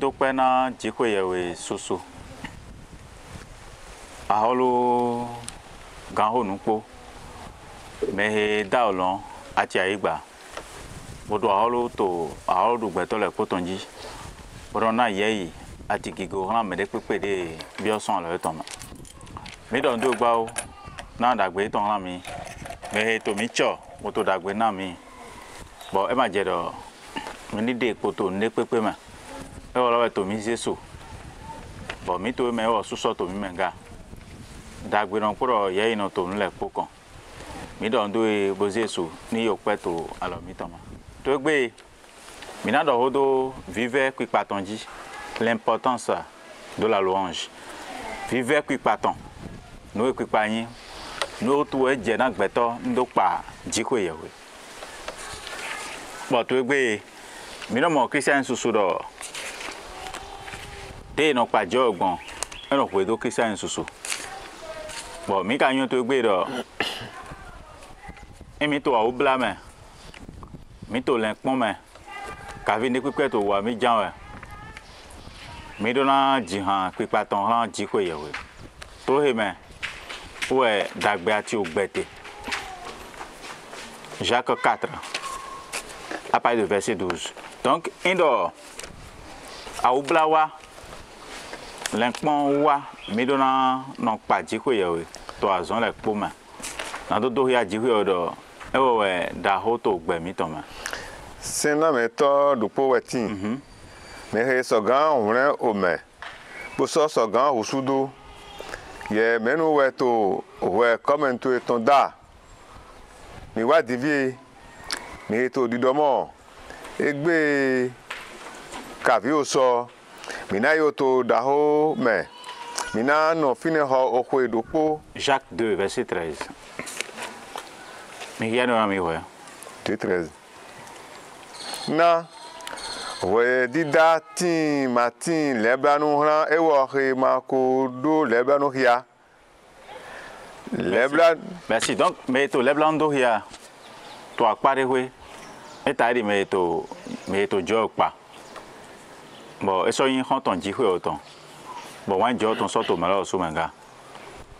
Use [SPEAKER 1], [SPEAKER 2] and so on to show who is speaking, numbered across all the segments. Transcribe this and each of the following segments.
[SPEAKER 1] do pena jiko yewe susu. Aholo ganho nupo. Mehe daolon ati aigba. Bodo aholo do gbeto le potonji. Bodo na yeyi ati gigo ran mede pepe de bioson le toma. Mi don do gba o na dagbe ton ran mi. Mehe to mi cho moto dagbe na mi. Bo e ma je do mi ni de poto ne pepe ma. E wo lo to mi jesu. Bo mi to me o suso to mi menga. Dagbe ron poro yeyi no to nle pokon. Mi don do e bo jesu ni yo pe to alo mi toma. To gbe mi na do hodo vive qui patonji. L'importance de la louange. Vive qui paton. Nous qui payin. Nous tout e je na gbeto ndo pa jiko yewe. Bo to gbe mi no mo Christian susu do. De no pa jo ogbon. E no pe do Christian susu. Bo mi ka yan to gbe do. E mi to a obla me. Mi to lenpon me. Ka vi ni pipe to wa mi jan we. Mi do na jihan pipa ton han jiko yewe. To he me. Ouais, dagbe ati ogbete. Jacques 4. À partir du verset 12. Donc, indo a oblawa l'enpon wa mi do na non pa jiko yewe. To azon le poma. Na do ya jiko do. E wo da ho to gbe mi ton ma.
[SPEAKER 2] Sen la me to do po wetin. Me he so gan onre o me. Bo so gan osudo. Ye menu weto we comment to ton da. Mi wa divie. Mi to didomo. Egbe kavi o so. Mi na yo to da ho me. Mi na no fine ho o kwe dopo.
[SPEAKER 1] Jacques 2 verset 13. Mi ya no ami we.
[SPEAKER 2] 13. Na we dida tin matin leblanu ran e wo he mako do leblanu hia. Leblan.
[SPEAKER 1] Merci. Donc me to leblando hia. To akpare we. E ta ri me to jo pa. Bo eso yin hon ton ji hwe oton. Bo wan jo ton so to ma lo so manga.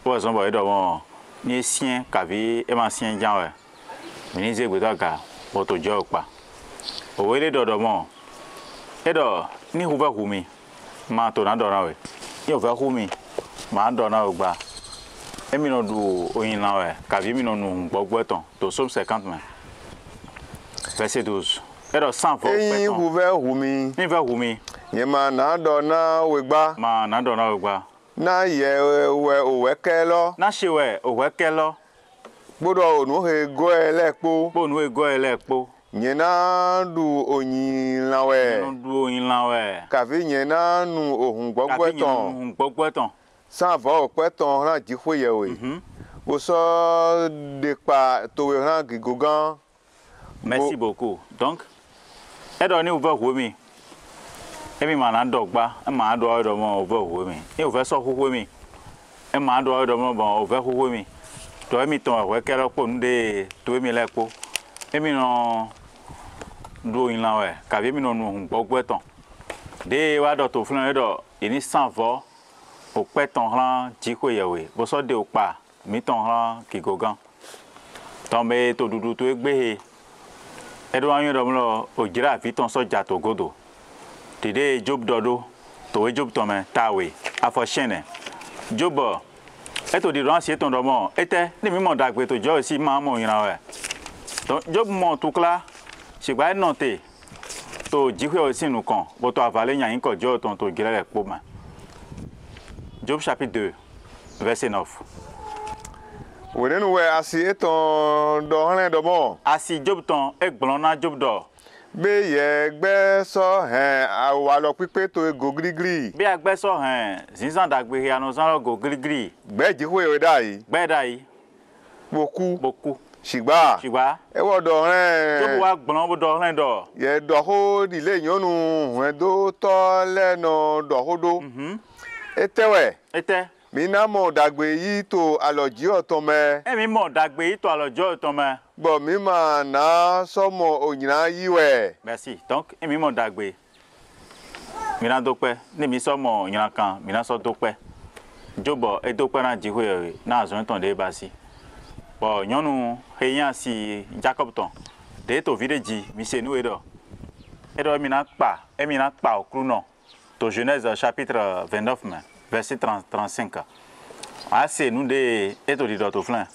[SPEAKER 1] Pour exemple e do won ni sien ka vi e ma sien jan we. Mi ni ze gbe do ga bo to jo pa. O we le do mo. Edo ni huva humi ma to na dona we ni huva humi ma dona ogba emi no du oyin la we ka vi mi no nu gbogbo ton to Somme 50 ma verset 12 edo 100 vo
[SPEAKER 2] Eyin huva humi
[SPEAKER 1] ni huva humi
[SPEAKER 2] ye ma na dona we gba
[SPEAKER 1] ma na dona ogba
[SPEAKER 2] na ye we o we kelo
[SPEAKER 1] na se we o we kelo
[SPEAKER 2] gbodo onu he go elepo
[SPEAKER 1] bo nu e go elepo
[SPEAKER 2] nyena du oyin lawe
[SPEAKER 1] no du oyin la we
[SPEAKER 2] ka vi nyena nu ohun gbogbo ton san vo peton ran ji fo ye we o so de pa to we ran gigogan.
[SPEAKER 1] Merci beaucoup. Donc edo ni uve ho mi emi ma na dogba e ma do odo mo uve ho mi e uve so ho mi e ma do odo mo bo uve ho mi to emi ton we kero po nde to emi le po emi no do in la we ka vi mi no nu gbogbo ton de wa do to fun edo ini 100 vo o pe ton ran ji ko yewe bo so de o pa mi ton ran ki gogan ton me to dudu to egbe edo anyo do mo o jira fi ton so ja to godo tide job dodo to we job ton me tawe afo shene job eto di ran si ton do mo ete ni mi mo dagbe to jo si ma mo yin la we donc job mo to kla si gba noté to jihwe aussi nous kon bo to avale nya yin ko jo ton to gire le po ma Job chapitre 2 verset 9
[SPEAKER 2] Wenen we asi eton do han do mo
[SPEAKER 1] asi Job ton egblon na Job do
[SPEAKER 2] be ye gbe so hen awa lo pipe to ego grigri
[SPEAKER 1] bi agbe so hen zinzan dagbe ya no zan go grigri
[SPEAKER 2] gbe jihwe we dai
[SPEAKER 1] gbe dai boku
[SPEAKER 2] Shigba. E wo do ren.
[SPEAKER 1] Job wa gbon bo do ren do.
[SPEAKER 2] Ye do ho di le yonu, wen do to le no do ho do. Etewe.
[SPEAKER 1] Ete.
[SPEAKER 2] Mi na mo dagbe yi to aloji oton me.
[SPEAKER 1] E mi mo dagbe yi to aloji oton me.
[SPEAKER 2] Bo mi ma na so mo oyina yi we.
[SPEAKER 1] Merci. Donc, e mi mo dagbe. mina dokpe ne mi so mo nyina kan mina so dokpe jobo e dokpe na jiwe na zo ton de basi bo nyonu heyan si Jacobton de to videji mi se nu edo mina pa okru no to Genèse chapitre 29 verset 35 assez nous de eto di do to flan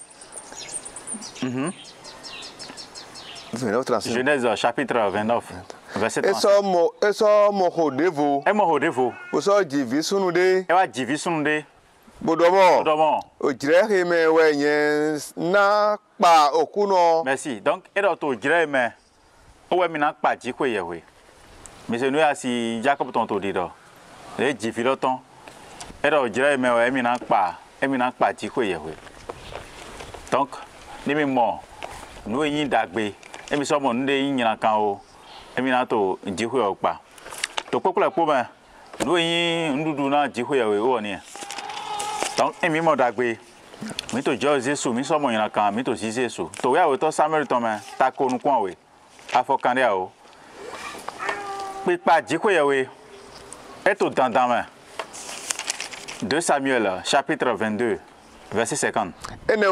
[SPEAKER 1] Genèse chapitre 29 verset 35
[SPEAKER 2] eso mo hodevo
[SPEAKER 1] e mo hodevo
[SPEAKER 2] o so jivi sunu de
[SPEAKER 1] e wa jivi sunu de
[SPEAKER 2] bodomo o jire he me we yen na pa okuno
[SPEAKER 1] merci donc e do to jire me o we mi na pa ji ko yewe mi se no ya si Jacob ton to di do e jivi lo ton e do jire me we mi na pa ji ko yewe donc ni mi mo no yin dagbe e mi so mo nde yin yana kan o e mi na to ji ko opa to kokula po ba no yin ndudu na ji ko yewe o ni donc e mi mo dagbe mi to jo Jesu mi so mo yana kan mi to si Jesu to ya we to Samuel to me ta ko nu kon we afokande a o pe pa ji ko yewe e to dandan me 2 Samuel chapitre 22 verset 50
[SPEAKER 2] ene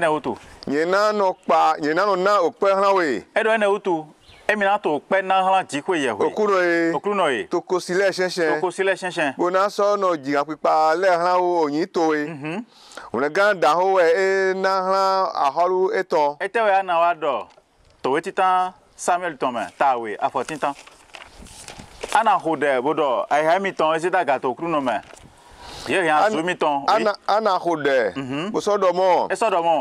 [SPEAKER 2] utu yena no na ope hran we
[SPEAKER 1] edo ene utu emina to pe na hran ji ko yewe okuno e
[SPEAKER 2] to ko sile shensen bona so no jiga pipa le hran o oyin to we una ganda ho we e na hran aholu eton
[SPEAKER 1] etewe ana wa do to we titan Samuel to me ta we afotintan ana hode bodo ai ha mi ton e sita ga to okuno me ye yan zo mi ton
[SPEAKER 2] ana hode bo so do mo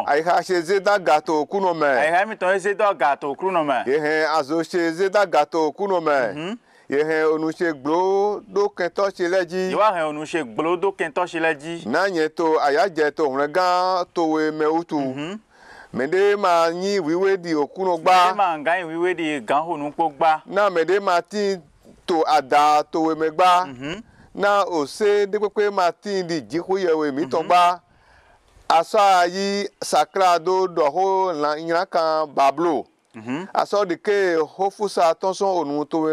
[SPEAKER 2] ai ha se zeda gato kuno me
[SPEAKER 1] ai ha mi ton e sita gato okuno me
[SPEAKER 2] ye he azo se zeda gato kuno me ye he onu se glo do kento se leji
[SPEAKER 1] ye wa he onu se glo do kento se leji
[SPEAKER 2] na yen to ayaje to hun gan to we me utu mede ma yin wiwe di okuno gba
[SPEAKER 1] ma ngan wiwe di gan honu po gba
[SPEAKER 2] na mede ma ti to ada to we me gba na o se de pepe martin di jikoyewe mi ton gba asa yi sakrado do ho la yin kan bablo aso de ke ho fusa tonson onu to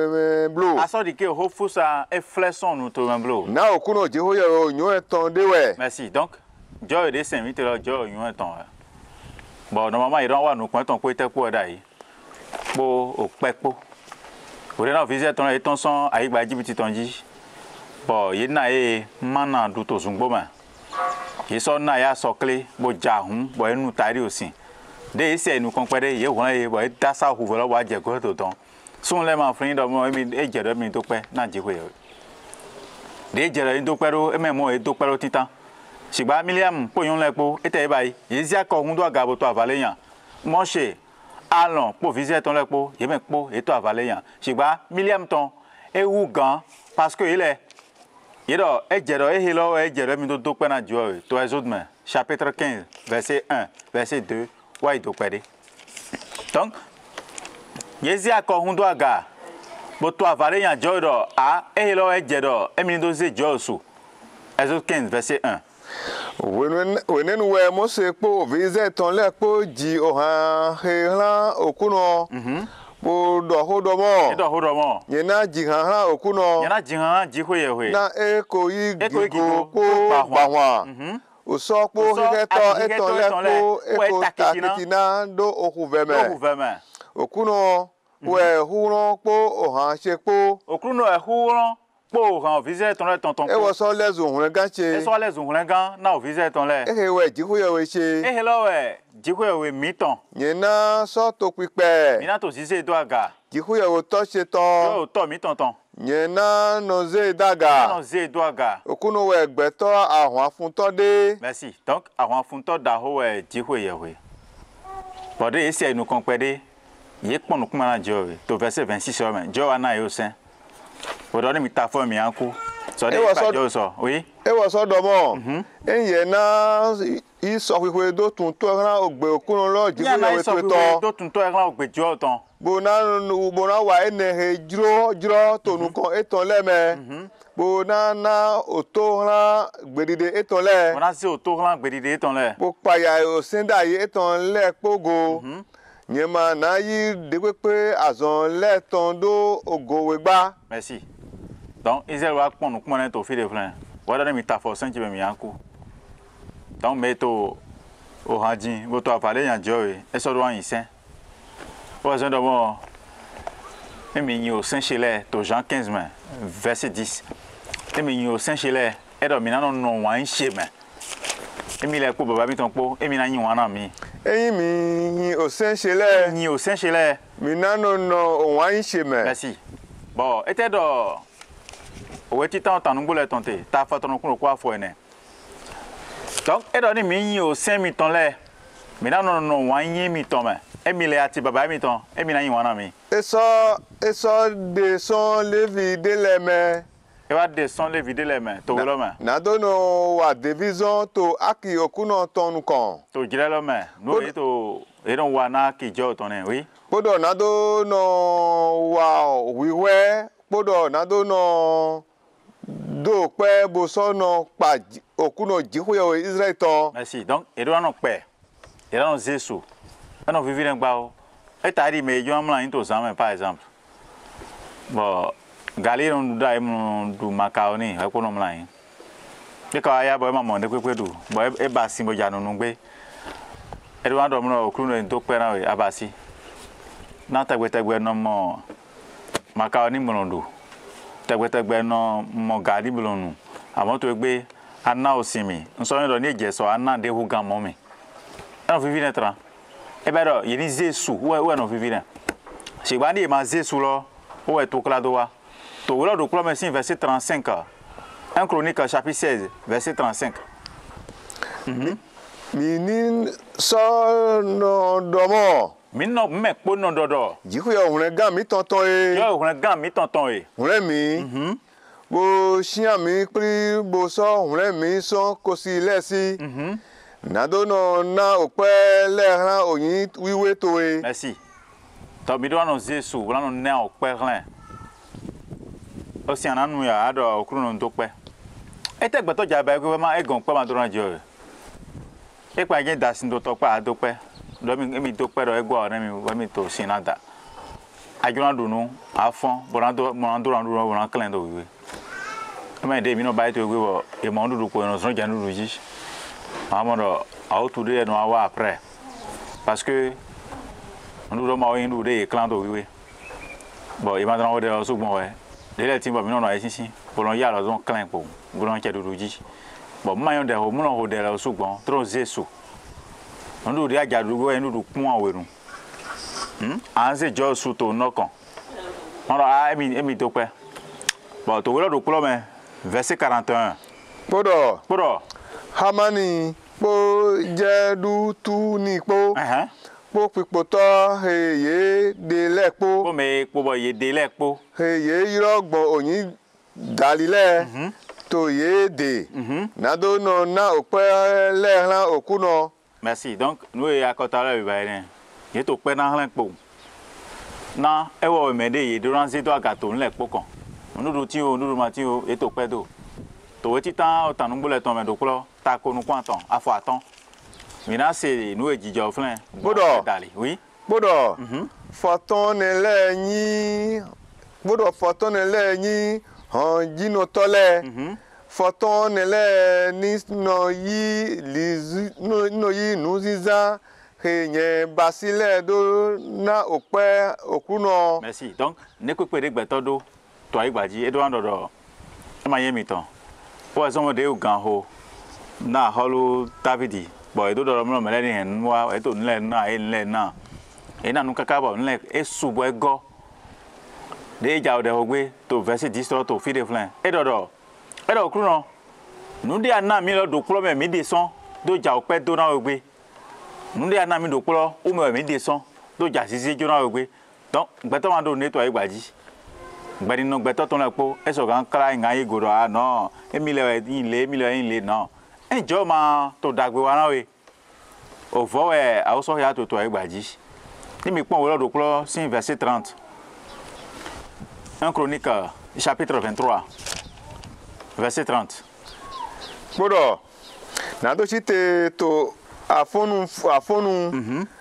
[SPEAKER 2] blo
[SPEAKER 1] aso de ke ho fusa e fleson onu to blo
[SPEAKER 2] na okuno jikoyewe onyo eton de we
[SPEAKER 1] merci donc joy de saint vite lo joy onyo eton bon normalement il wa nu kon ton ko te ko da yi po o pepo o re na visit ton eton son ayi gba jibiti ton ji bo ye na e mana du to zungbo ma ye so na ya sokle bo ja hun bo enu tari osin de ise enu kon pede ye won ye bo da sa hu volo wa je go to ton sun le ma frin do mo mi e je do mi to pe na ji ko ye de je do to pe ro e me mo e to pe ro titan sigba Miriam po yun le po ete e bayi ye zia ko hun do aga bo to avaleyan mo se alon po visit ton le po ye me po e to avaleyan sigba Miriam ton e wu gan parce que il est yedo ejero ehilo ejero mi do pe na jo to Exode chapitre 15 verset 1 verset 2 wa do pe donc yezi ako hun do aga bo to avare yan jo do a ehilo ejero emi do ze jo su Exode 15 verset 1
[SPEAKER 2] wenen we mo se po visit ton le po ji o han he ran okuno bo do hodo mo yena jihan okuno
[SPEAKER 1] yena jihan ji ko ye we
[SPEAKER 2] na eko yi gigo ko bahwa o so po heto eton lepo eko takitina do okuveme okuno we huron po o han se po
[SPEAKER 1] okuno e huron po han visit ton le tonton
[SPEAKER 2] e wo so lezu hun gan che
[SPEAKER 1] e so lezu hun gan na o visit ton le
[SPEAKER 2] e we ji ko ye we se
[SPEAKER 1] e hello we ji ko ye we miton
[SPEAKER 2] yena so to pipe
[SPEAKER 1] mina to sise do aga
[SPEAKER 2] jikuye o to se ton
[SPEAKER 1] yo to mi tonton
[SPEAKER 2] yena no ze daga
[SPEAKER 1] no ze do aga
[SPEAKER 2] okuno we egbeto ahun afunto de
[SPEAKER 1] merci donc ahun afunto da ho we jikuye we bode ese enu kon pede ye ponu kuma na jo to verset 26 o men jo ana yo sen bodo ni mi ta fo mi anku so de pa jo so oui
[SPEAKER 2] e wo so do mo enye na iso hwe do tun to ran ogbe okuno lo jikuye we
[SPEAKER 1] to tun to ran ogbe jo ton
[SPEAKER 2] bona wa ene he jro tonu kon eton le me bona na oto ran gbedide eton le
[SPEAKER 1] bona si oto ran gbedide eton le
[SPEAKER 2] bo paya o senda yi eton le pogo nyema na yi de pepe azon le ton do ogo we gba
[SPEAKER 1] merci Donc, Israël va prendre comment on est au fil de plein. Voilà, mais ta force, tu veux m'y en coup. Donc, mais au Hadji, votre appareil en Joy, et ça doit y être. Pour ça, d'abord, et mis au Saint-Chélet, au Jean 15, verset 10. Et mis au Saint-Chélet, et dans Milan, non, un schéma. Et mis les coups, babi ton pot, et Milan, un ami.
[SPEAKER 2] Et mi au Saint-Chélet.
[SPEAKER 1] Ni au Saint-Chélet.
[SPEAKER 2] Milan, non, un schéma.
[SPEAKER 1] Merci. Bon, et t'es dans. Ouais, tu t'entends, nous voulons tenter. T'as fait ton coup, quoi, faut aimer. Donc, et dans les mini au 5 mitons là. Mais là, non, un miton, mais. Et mis les ati baba miton, et Milan, un ami.
[SPEAKER 2] Et ça, descend les vides les mains.
[SPEAKER 1] Et va descendre les vider les mains. Tout le main.
[SPEAKER 2] Nadono wa division to aki okuno tonu kon.
[SPEAKER 1] Tout le main. Nous, et donc, wana qui joue ton oui.
[SPEAKER 2] Podo nadono wa wiwe. Podo nadono do pe bosono pa okuno jihuye Israël ton.
[SPEAKER 1] Merci. Donc, et doit non père. Et là, on sait sous. On vit dans bao. Et t'as dit, mais il y a un plan into ça, par exemple. Bon. Gali on da du macaroni e ko no mlan e ka ya boy mama de kwekwe du boy e ba si mo ja no ngbe e do ando mo okru no to pe na we abasi na tagbe no mo macaroni mo ndu tagbe no mo gali mo nu àwọn to gbe ana osimi nso yin do ni eje so ana de hu gan mo mi e no vivi netra e ba do yi ni zesu we no vivi na se ba ni ma zesu lo o e to klado wa. Voilà le Colossiens verset 35. 1 Chronique chapitre 16 verset 35.
[SPEAKER 2] Minin so no domo.
[SPEAKER 1] Minno me po no dodo.
[SPEAKER 2] Jiku yo hunle gan mi tonton e.
[SPEAKER 1] Yo hunle gan mi tonton e.
[SPEAKER 2] Hunle mi. Bo shia mi pri bo so hunle mi so kosi lesi. Nado no na ope le ran oyin wiwe to e.
[SPEAKER 1] Merci. To mi do no Jesu, wala no na ope ran. Aussi en anu ya ado okru no ntokpe e te gbeto ja ba ko ma e gon pe ma do ran je e pa je da sin do to pa adokpe do mi dokpe do e gbo ore mi to sinada ajuna dunu afon borando ran clan do we ma de mi no ba to we bo e mo ndu ko no so ja ndu ji amodo au tout de no awa après parce que ndu do ma o ndu de clan do we bon e ma do de so gbon we les timba mi no ici pour l'on y a la zone clan pour l'on qui a doji bon ma yon de ho mu no ho de la sugbon tro zesu ndu ri aja dugo en ndu kun aweru anze jo su to nokon on a emi to pe bon to wo do kulo me verset 41 podo
[SPEAKER 2] hamani po jedu tu ni po po pipo to heye de lepo
[SPEAKER 1] po me po bo ye de lepo
[SPEAKER 2] heye irogbo oyin dalile to ye de nado no na ope le ran okuno.
[SPEAKER 1] Merci. Donc nous y akota le ba ye to pe na ran po na e wo me de ye do ran se to agato nle po kan nudu ti o nudu ma ti o e to pe do to we ti tan o tanu gbole ton me do klo ta ko nu kwanton afo atan. Mina c'est nous et Didier Flin.
[SPEAKER 2] Bodo.
[SPEAKER 1] Oui.
[SPEAKER 2] Bodo. Fortune le ni. Bodo fortune le ni. Han jino tole. Fortune le ni no yi lizu no yi nuziza. Henye basile do na ope okuno.
[SPEAKER 1] Merci. Donc, ne ko pe de gbeto do to igbaji e do ando do. E ma yemi ton. O so mo de ugan ho. Na holu Davidi. Boy do do mo mele ni hen wa e to nle na e nle na e na nu kaka bo nle e subo e go de ja o de ogbe to verset 10 to fi de flan e do kru no nu de ana mi lo do klo me mi de son do ja o pe do na ogbe nu de ana mi do klo o me mi de son do ja sisi jo na ogbe donc gbeto ma do ne to e gbaji gbadi no gbeto to na po e so gan kra nga yi goro a no e mi le no enjo ma to dagbe wa na we o vo e a so ya to egbaji ni mi pon wo lo do klo sin verset 30 1 Chronique chapitre 23 verset 30
[SPEAKER 2] Bodo na do chite to afonu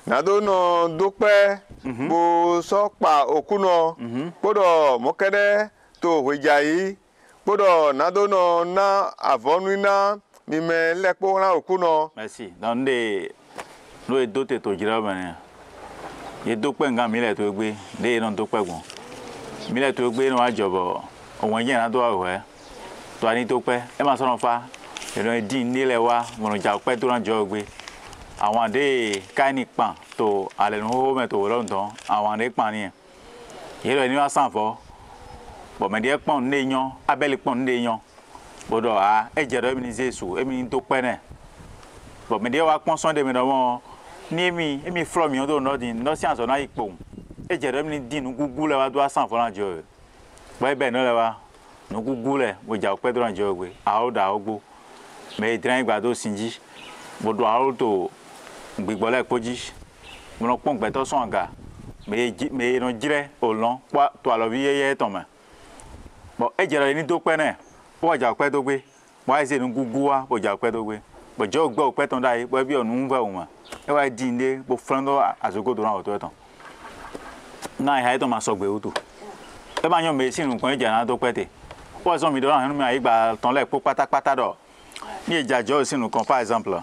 [SPEAKER 2] na do no dope bo so pa okuno bodo mo kede to hwejayi Podo nado no na avonu na mi me lepo na okuno.
[SPEAKER 1] Merci. Donc no e dote to jira bane. Ye dokpe nga mi le to gbe, de no dokpe gun. Mi le to gbe no ajobo. Owon yen na do awe. To ani dokpe, e ma so no fa. E no din ni le wa, mo no ja pe to ran jo gbe. Àwọn de kaini pan to ale no ho me to lo nton. Àwọn de pan ni. Ye lo ni wa san fo. Bo me de pon ne yan, abeli pon ne yan. Bodo a e je do mi ni Jesu, e mi dokpe ne. Bo me de wa pon son de mi do mo ni emi from yon do no din no si anso na ipo e je do mi din nu gugu le wa do asan fo ran jo bo e be no le wa nu gugu le bo ja pe do ran jo gbe a o da ogbo me dran igba do sinji bo do a o to gbigbo le poji mo no pon gbe to son aga me no jire olon pa to alo bi yeye ton me bo e je do ni do pe ne bo ja pe do gbe bo e se nu gugu wa bo ja pe do gbe bo jo gbe o pe ton dai bo bi onu nva o ma e wa dinde bo frando azogo do ran o to etan na e to ma so gbe o to e ba yan me sinu kan e ja na do pete o so mi do ran mi ayi gba ton le po pátápátá do ni e ja jo sinu kan par exemple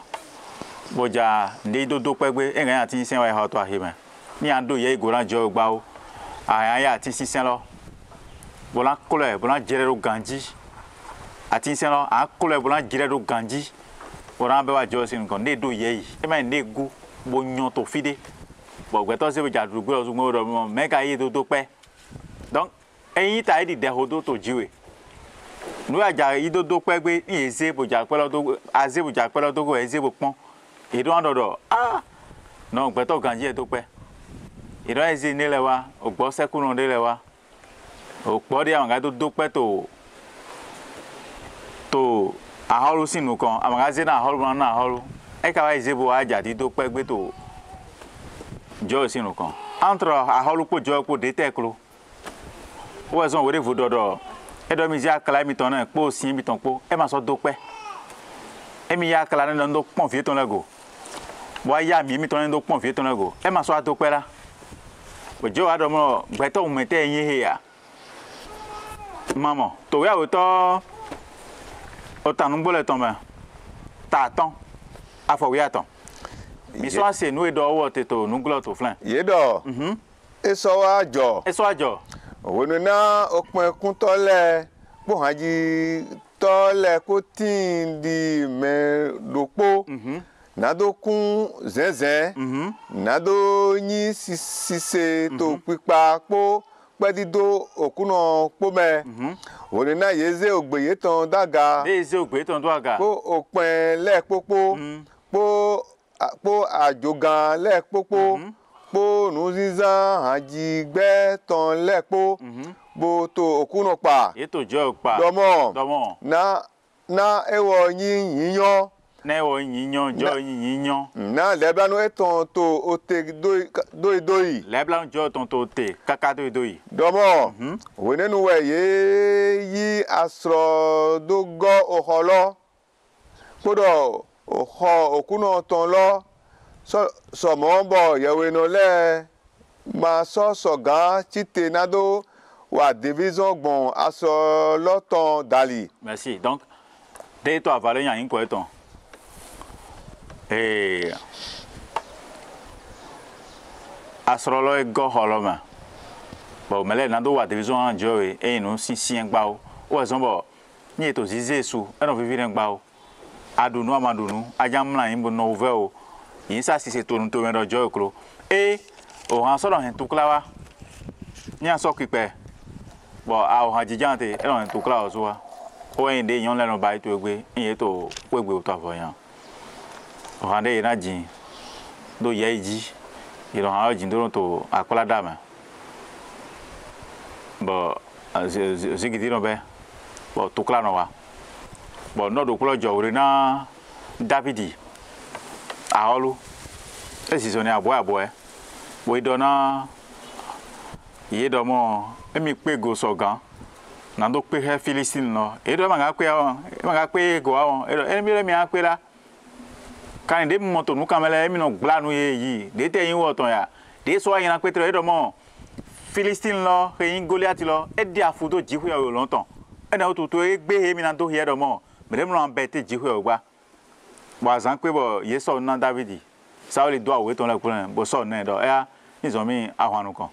[SPEAKER 1] bo ja nde do pe gbe e ran ati sin wa e ha to ahe me ni an do ye go ran jo gba o aya ya ati sin lo bo la kole bo la jere ro ganji ati sin lo a kole bo la jere ro ganji ora be wa jo sin kan de do ye yi e ma ne gu bo nyon to fide bo gbe to se bo ja du gbe o mo ro me ka yi do pe donc eyin ta di de ho do to jiwe nu aja yi do pe gbe ni eze bo ja pe lo do aze bo ja pe lo do go eze bo pon e do andodo no gbe to ganji e do pe e do eze ni le wa o gbo seku no de le wa o po de àwọn ga do pe to aholu sinu kan amagaze na aholu na aholu e ka wa izebo aja di do pe gbe to jo sinu kan entre aholu po jo po de teklo o so we vo dodo e do mi ja kala mi ton na po sin mi ton po e ma so do pe e mi ya kala na do pon fi ton lego wa ya mi ton na do pon fi ton lego e ma so do pe la o jo ado mo gbe to mo te yin he ya mama to ya o to autant nous bolé tomber t'attends à faut attends mi so ase nu edo wo teto nu glo to flan
[SPEAKER 2] Yedo e so wa jo wonu na opon kun to le po haji to le ko tin di me dopo na do kun zenzen na do yin sise to pipa po pedido okuno po me wonu na yeze ogbeye ton daga
[SPEAKER 1] eze ogbe ton do aga
[SPEAKER 2] po opin le popo po ajogan le popo po nuziza ajigbe ton le po bo to okuno pa
[SPEAKER 1] eto jo pa
[SPEAKER 2] domo na ewo yin yiyan
[SPEAKER 1] na ewo yiyan jo yiyan
[SPEAKER 2] na leblanu eton to ote doi
[SPEAKER 1] leblan jo ton to te kaka doi
[SPEAKER 2] domo wenenu we yi asro do go oholo podo oho okuno ton lo so mo bo yewe no le ma so gan chite nado wa division gbon aso loton dali.
[SPEAKER 1] Merci. Donc dès toi valer yan ko eton asrolo e go holoma bo mele nado wa division an joe e no sisien gba o so bo ni eto zizesu e no vivire gba o adunu amadunu ajamla yin bo no ve o yin sa sise to nto me do joe kro o han so lo hen tuklawa ni aso kipe bo a o han jijante e no hen tuklawa so wa o yin de yon le no ba to egbe yin to kwegbe o to afoyan o han de na jin do ye ji iro ha jin do to akola dama bo zigidi no be bo tukla no wa bo no do kulo jo ori na Davidi aholu esi so ni abo bo do na ye do mo emi pe go so gan na do pe he Philistine no e do ma ga pe go awon e do emi mi a pe la kan de mo to nu kamele emi no gla nu ye yi de te yin wo ton ya de so yin na Petro e do mo Philistine lo he yin Goliath lo e di afudo ji hu ya longtemps ena o tutu egbe he mi na do here do mo me dem no bete ji ho ogba bo azan pe bo ye so na David Saul do awe ton le kun bo so na do ya ni zo mi ahwanu kan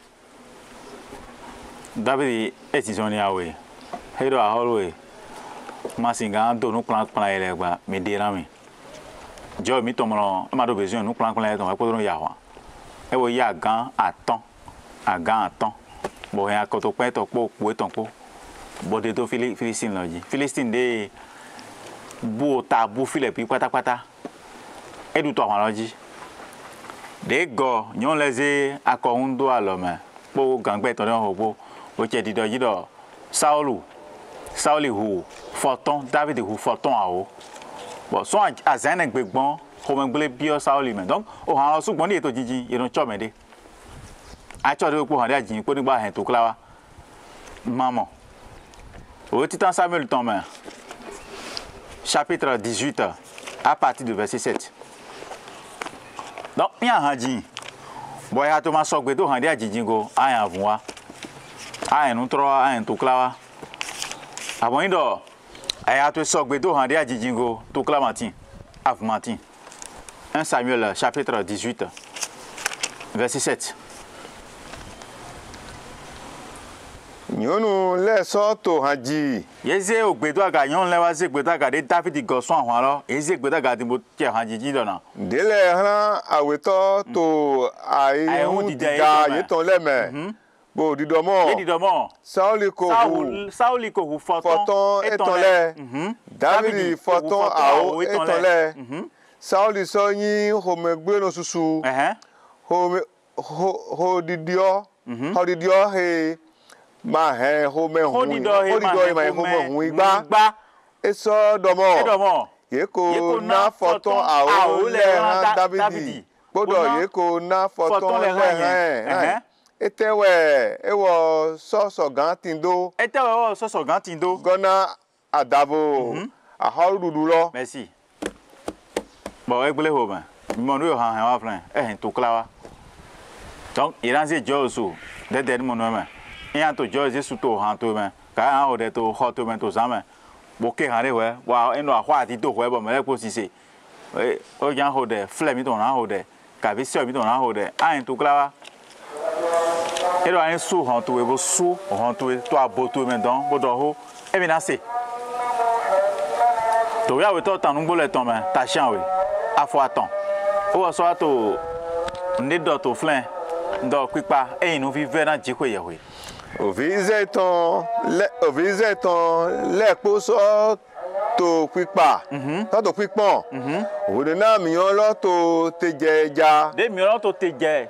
[SPEAKER 1] David e ti zo ni awe he do aholo masinga do no plan plan ele gba me de ra mi jo mi to mo ma do besoin no plan plan ele ton ko do ya wa e wo ya gan atan agan atan bo he akoto pe to po po ton po bo de to Philistine lo ji Philistine de bo ta bo file pi pátápátá e du to àwọn lo ji de go nyon leze akohun do alome po gangbe to don hobo o che di do ji do Saul hu forton David hu forton awo bo so azan egbegbon ko me gbe bi o Saul me donc o han sugbon ni eto jiji irun cho me de a cho de po han de ajin po nigba hen to klawa maman au Titan Samuel Thomas chapitre 18 à partir du verset 7 donc bien hanji boy ha to ma so gbe to han de ajin go ayan fun wa ayan nu tro ayan to klawa abon ido aya to so gbe to han de ajin go to klawa matin af matin 1 Samuel chapitre 18 verset 7
[SPEAKER 2] nyonu le so to haji
[SPEAKER 1] yeze ogbedo aga yon le wa se gbedo aga de David go so ahun lo eze gbedo aga ti mo ti haji ji dona
[SPEAKER 2] dele ran aweto to ai hu diga ye ton le me bo didomo Saul ko hu forton eton le David forton ao eton le Saul so yin ho me gbe no susu ho didio he ma he ho me hu hu igba eso domo ye ko na foton ao le ran David podo ye ko na foton le ran etewe ewo soso gan tindo gona adabo ahorudu lo
[SPEAKER 1] merci bon egbele ho ba mo no han wa fran to klawa donc iran se joso de mo no ma yan to George suto han to me ka han o de to hot to me to zame bo ke han re we wa eno ahwa ti to we bo me ko sise o yan ho de flem mi to na ho de ka bi se mi to na ho de an to klawa e do an su han to we bo su han to to aboto me don bo do ho e mi na se to ya we to tan ngbo le ton me ta chan we afo atan o so to ndi do to flen ndo pipa e inu fi ve na ji ko ye we
[SPEAKER 2] ovize ton le poso to pipa to pipon o de na mi yon lo to tejeja
[SPEAKER 1] de mi yon to tejeja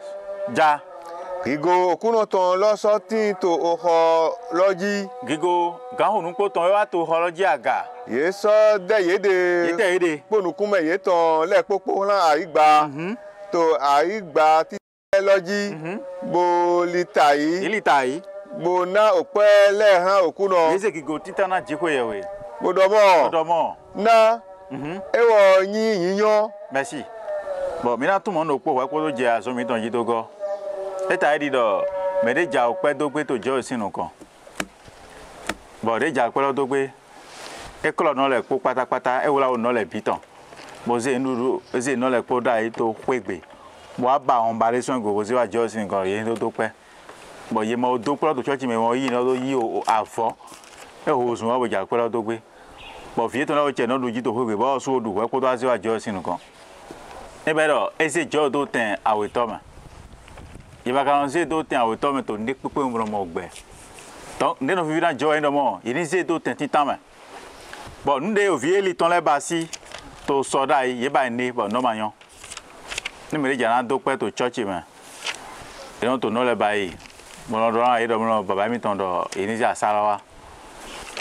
[SPEAKER 2] gigo okuno ton lo so tin to oho loji
[SPEAKER 1] gigo gahunu po ton wa to holoji aga
[SPEAKER 2] ye so de yede ponukume ye ton le popo ran aigba to aigba ti loji bo litai bo na ope le han okuno
[SPEAKER 1] yeze gigo titana jiko yewe
[SPEAKER 2] bodomo na ewo yiyan
[SPEAKER 1] merci bon mi na tumo no po wa ko lo je aso mi ton yi to go eta edi do me de ja ope do gbe to jo sinu kan bon de ja pe lo do gbe e klo no le po pátápátá e wo la o no le bitan bo ze nuru ze no le po da yi to pegbe bo aba on bare so go ze wa jo sinu kan ye to pe bo ye mo do pro to church me won yi no do yi o afo e ho sun wa bo ja pe lo do gbe bo fi to na o che no du ji to pegbe bo so du we ko do aze wa jo sinu kan e be do e se jo do ten aweto ma ye ba kan se do ten aweto me to ndi pepe mo mo gbe donc nde no fi na jo en do mo ye ni se do ten titan ma bo nde o vi eli ton le basi to soda ye ba ni bo no ma yan ni me le ja na do pe to church me e no to no le ba yi mo no do ran e do mo baba mi ton do e ni ja sala wa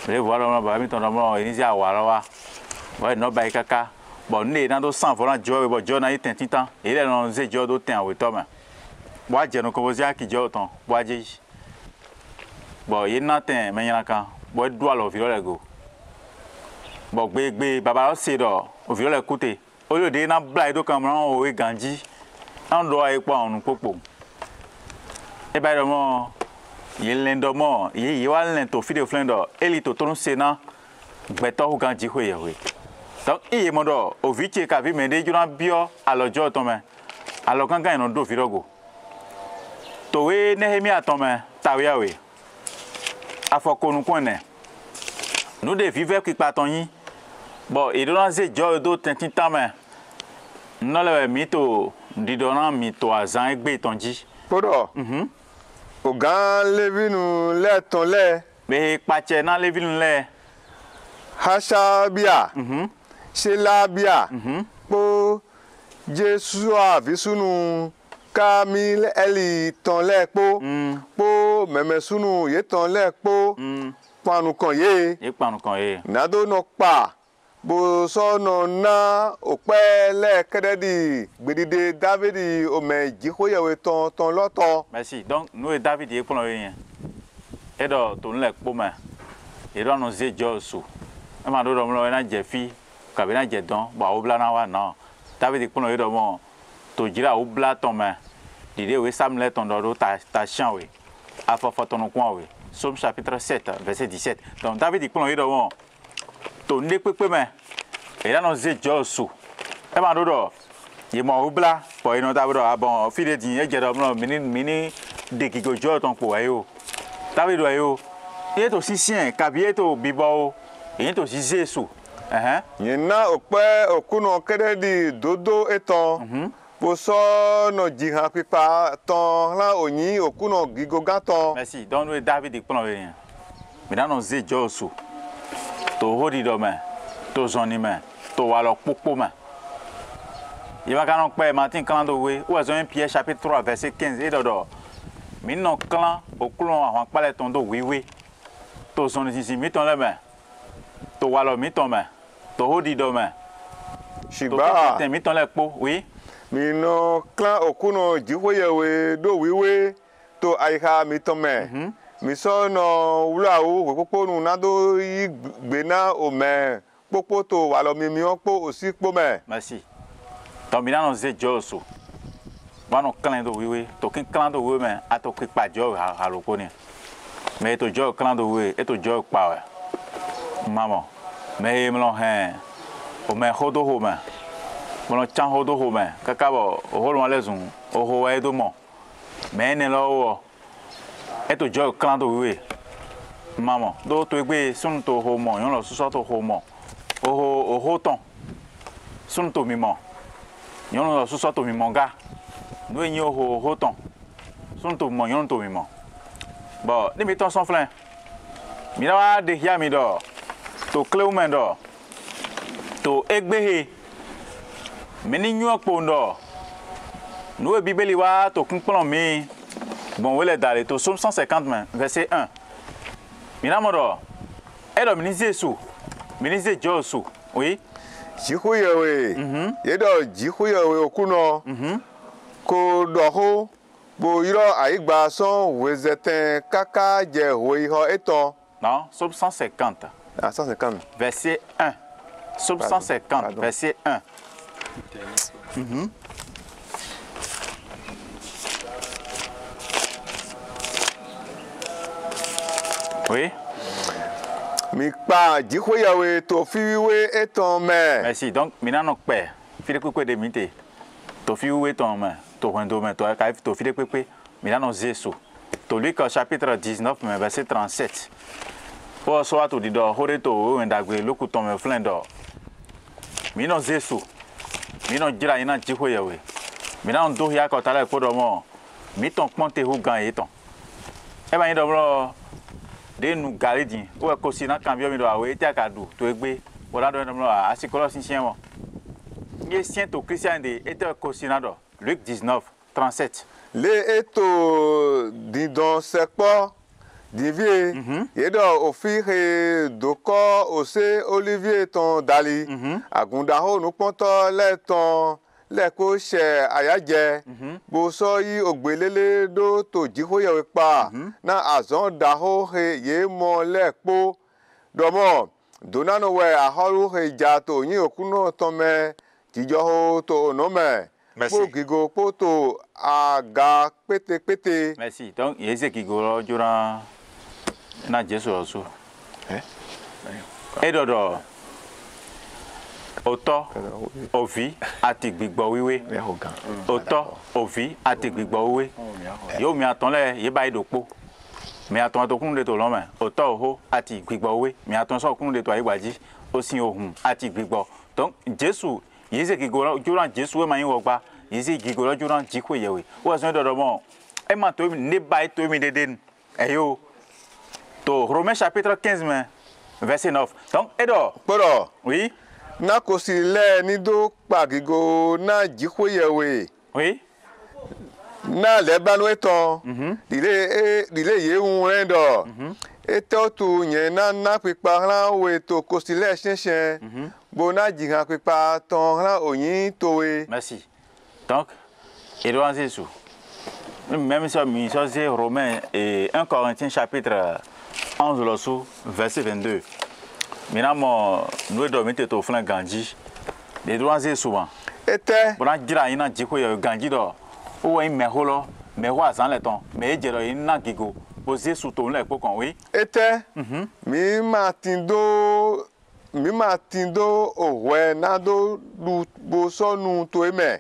[SPEAKER 1] le vo do mo baba mi ton do mo e ni ja wa wa bo no ba kaka bo nde na do san fo na jo bo jo na yi ten titan e le no se jo do ten aweto ma bo je no ko bo ja ki jo ton bo aje bo ye na ten me yan kan bo do alo fi lo le go bo gbe baba o se do o fi lo le kote o yo de na bla do kan ran o e ganji an do ai pa onu popo e ba do mo il l'endomo il y a l'ento fide flendo eli to ton sena beto gan jihwe yewe donc il modo o viche ka vi mende juna bio alojo to me alo gangan no do virogo to we Nehemia to me tawe we afokonu kwene nous de vivre qui paton yi bon et dans ces jours do tintin tame non le mito di dona mito azan egbe tonji
[SPEAKER 2] podo o gan levinu le ton le
[SPEAKER 1] be pache na levinu le
[SPEAKER 2] hashabia shelabia po Jesu avisunu kamil eli ton le po memesunu ye ton le po panu kan ye
[SPEAKER 1] e panu kan ye
[SPEAKER 2] nado no pa bo so no na ope le kededi gbedide David o me jikoyewe ton loto.
[SPEAKER 1] Merci donc nous et David e pon rien e do to nle po ma e do no ze josu e ma do do mo na jefi ka be na je don ba o bla na wa na David e pon e do mo to jira o bla ton ma dide we samle ton do ta chan we afofo ton kwa we Psaume chapitre 7 verset 17 donc David e pon e do mo to ne pepe me e da no ze josu e ma do do ye mo o bla po ino ta bro abon fi de din e je do mo mini de ki go jo ton po ayo David ayo e to sisien kabie to bibo e to si Jesu
[SPEAKER 2] yena ope okuno kededi dodo eton bo so no jihan pipa ton la oyin okuno gigogan ton.
[SPEAKER 1] Merci donc nous David e pon rien mais dans no ze josu to hodi do me to zoni me to walo popo me il va quand on paie matin clan do we ou azon Pierre chapitre 3 verset 15 et do mi no clan o clan a pale ton do we to zoni si mi ton le me to walo mi ton me to hodi do me
[SPEAKER 2] shiba
[SPEAKER 1] to mi ton le po oui
[SPEAKER 2] mi no clan okuno jihoyewe do wiwe to aiha mi ton me mi so no wula o popo nu na do gbena o me popo to walo mi opo osi po me.
[SPEAKER 1] Merci donc mi na no ze josu ba no clan do wiwe to kin clan do we me ato ki pa jo ha lo ko ni me to jo clan do we e to jo pa we mama me me lo he o me hodo ho me mo lo chan hodo ho me kaka bo o ho lo le zun o ho e do mo me ne lo wo e to jo clan do we mama do to egbe sun to ho mo yon lo so to ho mo o ho ton sun to mi mo yon lo so to mi mo ga no yin ho ton sun to mo yon to mi mo bo ni mi ton son flan mi na de hia mi do to cleumen do to egbe he me ni nyu opo ndo no e bibeli wa to kun plan mi bon we le dale to Psaume 150 verset 1 mi na mo do e do mi ni Jesu mi ni Josu oui
[SPEAKER 2] jihoyewe ye do jihoyewe okuno ko do ho bo iro aigba son wezeten kaka je ho eto
[SPEAKER 1] non Psaume 150
[SPEAKER 2] 150
[SPEAKER 1] verset 1 Psaume 150 verset 1 oui
[SPEAKER 2] mi pa jihoyewe to fiwe eton me.
[SPEAKER 1] Merci donc mina no pe fide kwekwe de mite to fiwe ton me to wendo me to ka to fide kwekwe mina no Jesu to Luc chapitre 19 verset 37 pour soit to di do hore to wendagwe lokuton me flendo mina Jesu mina jira ina jihoyewe mina ndo ya ko tala ko do mo mi ton ponte hu gan eton e ba yin do bro de nu galedin o ko si na cambio mi do awe ti akadu to egbe wala do no asikolo sincien mo ye sien to Christian de et ko si na do Luc 19 37
[SPEAKER 2] le eto didon sepo divie yedo ofire doko ose Olivier ton dali agunda ho nu ponto le ton le ko se ayaje bo so yi ogbelele do to jihoyewe pa na azon daho he ye mo le po domo donano we ahoru he ja to yin okuno to me tijo ho to no me pour gigo pour to aga pété.
[SPEAKER 1] Merci. Donc, il y a gigo durant na Jésus aussi. Et dodo. Auto, ovi, ati gbigbo wiwe. Auto, ovi, ati gbigbo wiwe. Yo mi aton le, ye ba idokpo. Mi aton to kun de to lo me. Auto oho, ati gbigbo wiwe. Mi aton so kun de to aigbaji. Osin ohun, ati gbigbo. Donc, Jésus, yeze gigo durant Jésus we ma yin wo gba. Yeze gigo durant jikwe yewe. Wo so dodo mo. E ma to ne ba to mi deden. Eyo. To Romains chapitre 15 verset 9. Donc, Edo.
[SPEAKER 2] Poro.
[SPEAKER 1] Oui.
[SPEAKER 2] Na kosi le ni do pagigo na jikwe yewe.
[SPEAKER 1] Oui.
[SPEAKER 2] Na le banu eton. Dile ye un rendo. Eto tu yen na pipa ran we to kosi le shenchen. Bona jihan pipa ton ran oyin towe.
[SPEAKER 1] Merci. Donc, Edouard Jésus. Même si c'est Romains et 1 Corinthiens chapitre 11 verset 22. Maintenant, nous devons mettre au flanc Gandhi. Les droits et souvent.
[SPEAKER 2] Était.
[SPEAKER 1] Bon, on dirait qu'il y a un Djiko Gandhi d'or. Ou un meholo, mais ouais, sans le temps. Mais il y a un gigo. Posé sous ton lait pour qu'on oui.
[SPEAKER 2] Était. Mi matindo owe nado lu boso nu to eme.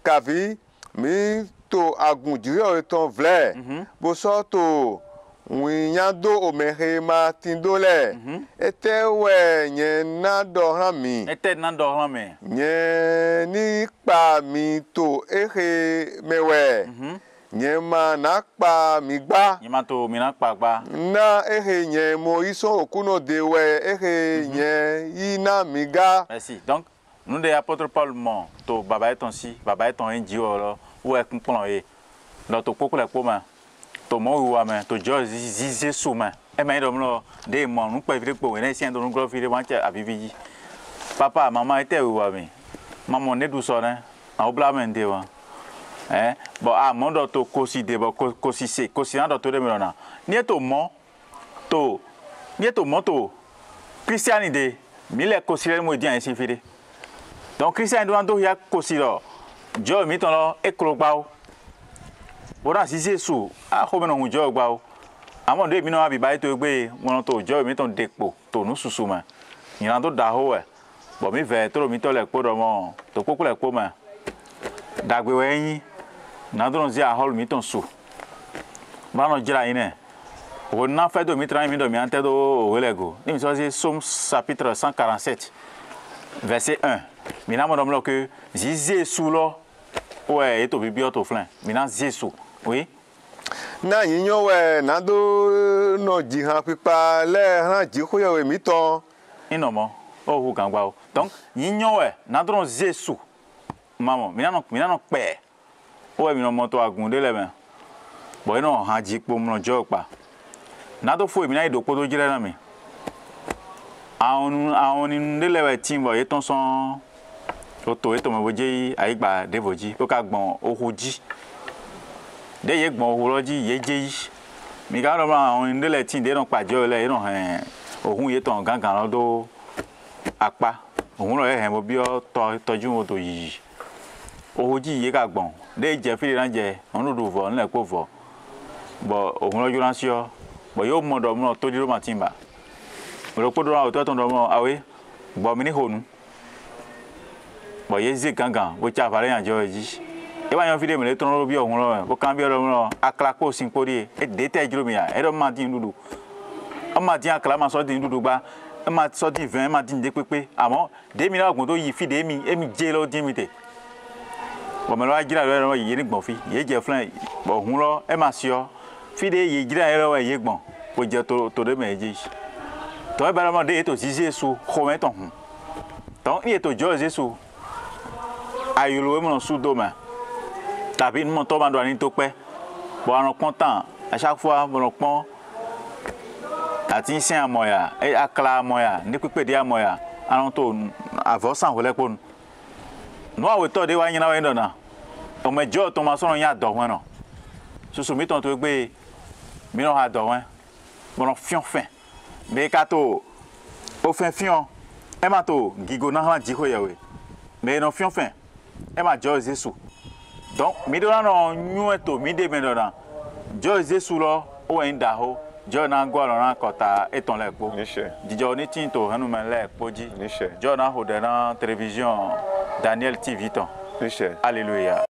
[SPEAKER 2] Kavi mi to agunjiri o ton vle. Boso to Winyado omehe matindo le. Ete we nye na dohami.
[SPEAKER 1] Ete na dohami.
[SPEAKER 2] Nye ni pa mi to ehe mewe. Nye ma na pa mi gba.
[SPEAKER 1] Nye ma to mi na pa gba.
[SPEAKER 2] Na ehe nye mo iso okuno dewe ehe nye ina mi ga.
[SPEAKER 1] Merci. Donc, nous des apôtres Paul mon to baba eton si, baba eton enji olo, ou e kunpon e. Dans to poko le poma. To mo wa me to jo zize suma e me do mlo de mo nu pe vire po ne sien do nu gro vire wan che avivi papa mama ete wa me mama ne du so ne a obla me de wa bo a mo do to kosi de bo kosi se kosi na do to de me na ni to mo to christianité mi le kosi le mo di an si fire donc christian do ya kosi do jo mi ton lo e kro gba o Ora si Jésus a ko me no jo gba o àwọn de mi no abi bai to gbe won to jo mi ton depo to nu susu ma yin to da ho e bo mi ve to mi to le po do mo to poku le po ma dagbe we yin na do nzi a hol mi ton su ba no jira yin e o na fe do mi tra mi do mi ante do o lego ni mi so si Somme chapitre 147 verset 1 mi na mo do mo que Jésus lo ouais et to bibio to flan mi na Jésus. Oui.
[SPEAKER 2] Na yinyo we na do no jihan pipa le ran jiko ye mi ton.
[SPEAKER 1] Inomo o hu gangba o. Donc yinyo we na do Jésus. Maman, mi na no pe. O mi no moto agunde le ben. Bo ino han jipo mo jo pa. Na do fo mi na idopo to jire na mi. Awon ni ndele we timbo e ton son oto eto mo boje aigba devoji ko ka gbon ohuji. De ye gbon oholoji ye jeyi mi ga ro ma awon ndele tin de no pajo le ino ohun ye ton gangan lo do apa ohun lo he mo bi o toju mo to yi ohuji ye ka gbon de je fi ran je onu du vo nle ko vo bo ohun lo juran si o bo yo mo do mo to di ro ma timba mo ro podo o to ton do mo awe bo mi ni honu bo ye zi gangan wo cha fare yan jo ji e wa yan fi de me le ton lo bi ohun lo bo kan bi lo mo akla ko sin pori e de te juro mi ya e do ma din dudu o ma din akla ma so din dudu gba e ma so din 20 ma din de pepe amo de mi na ogun to yi fi de mi e mi je lo din mi te bo me lo ajira lo yi ni gbon fi ye je flan bo ohun lo e ma si o fi de ye jira e lo ye gbon ko je to de me je to e ba mo de to si Jésus ko me ton hun donc il est au Dieu Jésus ayolo mo su do ma tàbí mo to ma do ani to pe bo aran content à chaque fois mo pon àti sin amoya e akla amoya ni pipe de amoya aran to avo san ho le pon no awe to de wa yin na we na o me jo to ma so yan do won no susu mi ton to gbe mi no ha do won mo no fion fin me ka to o fin fion e ma to gigo na han ji ho ye we me no fion fin e ma jo Jésus Donc, mi do na no nyueto mi de me do na. Jo Jésus lo o en da ho. Jo na gwa lo na kota eton le po.
[SPEAKER 2] Níṣẹ́.
[SPEAKER 1] Dijo ni tinto hanu me le po ji.
[SPEAKER 2] Níṣẹ́.
[SPEAKER 1] Jo na ho de na télévision Daniel TV ton.
[SPEAKER 2] Níṣẹ́.
[SPEAKER 1] Alléluia.